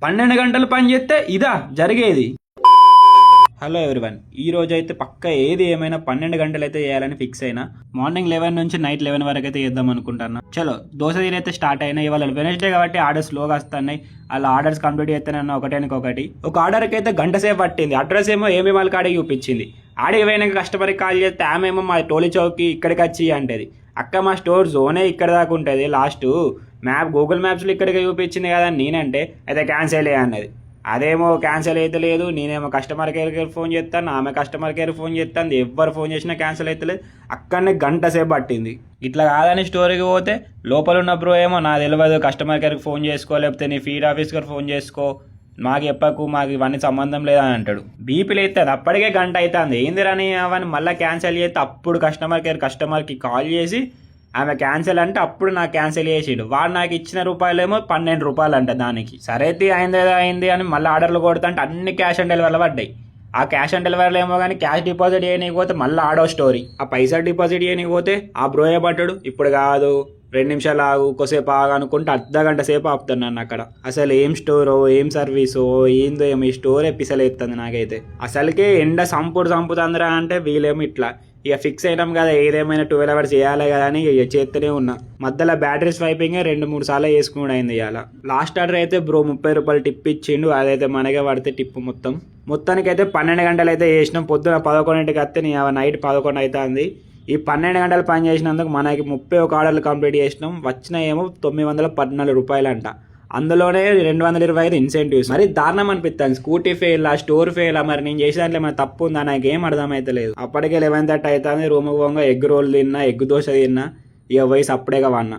12 గంటలు పని చేస్తే ఇదా జరిగేది. హలో ఎవ్రీవన్, ఈ రోజు అయితే పక్క ఏది ఏమైనా 12 గంటలు అయితే చేయాలని ఫిక్స్ అయినా. మార్నింగ్ 11 నుంచి నైట్ 11 వరకు అయితే చేద్దాం అనుకుంటున్నా. చలో దోశ అయితే స్టార్ట్ అయినా. ఇవాళ వెనస్డే కాబట్టి ఆర్డర్స్ స్లోగా వస్తున్నాయి. అలా ఆర్డర్స్ కంప్లీట్ చేస్తానన్న ఒకటి ఒక ఆర్డర్కి అయితే గంట సేపు పట్టింది. అడ్రస్ ఏమో ఏమి వాళ్ళ కాడికి చూపించింది. ఆడికి పోయినాక కస్టమర్కి కాల్ చేస్తే ఆమెమో మా టోలీ చౌక్కి ఇక్కడికి వచ్చి అంటది. అక్క మా స్టోర్ జోనే ఇక్కడ దాకా ఉంటుంది, లాస్ట్ మ్యాప్ గూగుల్ మ్యాప్స్లో ఇక్కడికి చూపించింది కదా అని నేనంటే అయితే క్యాన్సిల్ అన్నది. అదేమో క్యాన్సిల్ అయితే లేదు. నేనేమో కస్టమర్ కేర్కి ఫోన్ చేస్తాను, ఆమె కస్టమర్ కేర్ ఫోన్ చేస్తాను. ఎవరు ఫోన్ చేసినా క్యాన్సిల్ అయితే లేదు. అక్కడనే గంట సేపు పట్టింది. ఇట్లా కాదని స్టోరీకి పోతే లోపల ఉన్న బ్రో ఏమో నాకు తెలియదు, కస్టమర్ కేర్కి ఫోన్ చేసుకో, లేకపోతే నీ ఫీడ్ ఆఫీస్కి ఫోన్ చేసుకో, మాకు చెప్పకు, మాకు ఇవన్నీ సంబంధం లేదని అంటాడు. బీపీలు అవుతుంది. అప్పటికే గంట అవుతుంది. ఏందిరని అవన్నీ మళ్ళీ క్యాన్సిల్ చేస్తే అప్పుడు కస్టమర్కి కాల్ చేసి ఆమె క్యాన్సిల్ అంటే అప్పుడు నాకు క్యాన్సిల్ చేసిండు. వాడు నాకు ఇచ్చిన రూపాయలేమో 12 రూపాయలు అంట దానికి. సరే అయింది అని మళ్ళీ ఆర్డర్లు కొడుతుంటే అన్ని క్యాష్ ఆన్ డెలివరీలో పడ్డాయి. ఆ క్యాష్ ఆన్ డెలివరీలో ఏమో కానీ క్యాష్ డిపాజిట్ చేయకపోతే మళ్ళీ ఆడో స్టోరీ. ఆ పైసా డిపాజిట్ చేయకపోతే ఆ బ్రోయే పడ్డాడు. ఇప్పుడు కాదు 2 నిమిషాలు ఆగు, కొద్దిసేపు ఆగు అనుకుంటే అర్ధగంట సేపు ఆపుతున్నాను అక్కడ. అసలు ఏం స్టోరో ఏం సర్వీసో ఏందో ఏమో ఈ స్టోర్ ఎత్తుంది నాకైతే. అసలుకే ఎండ సంపుతుందిరా అంటే వీళ్ళేమో ఇట్లా. ఇక ఫిక్స్ అయినాం కదా, ఏదేమైనా 12 hours చేయాలి కదా అని ఇక చేస్తూనే ఉన్నా. మధ్యలో బ్యాటరీ స్వైపింగ్ 2-3 సార్లు వేసుకుని అయింది. ఇవాళ లాస్ట్ ఆర్డర్ అయితే బ్రో 30 రూపాయలు టిప్ ఇచ్చిండు. అదైతే మనకే పడితే టిప్ మొత్తానికి అయితే 12 గంటలు అయితే చేసినాం. పొద్దున 11ంటికి వస్తే నైట్ 11 అవుతుంది. ఈ 12 గంటలు పని చేసినందుకు మనకి 31 ఆర్డర్లు కంప్లీట్ చేసినాం. వచ్చిన ఏమో 914 రూపాయలు అంట. అందులోనే 225 ఇన్సెంటివ్స్. మరి దారుణం అనిపిస్తాను. Scooty fail, store fail. మరి నేను చేసే దాంట్లో ఏమైనా తప్పు ఉందా నాకేం అర్థమైతే లేదు. అప్పటికే 11:30 అవుతుంది. రూమ్కి పోగా ఎగ్ రోల్ తిన్నా, ఎగ్ దోశ తిన్నా. ఇక వయసు అప్పుడేగా వన్నా.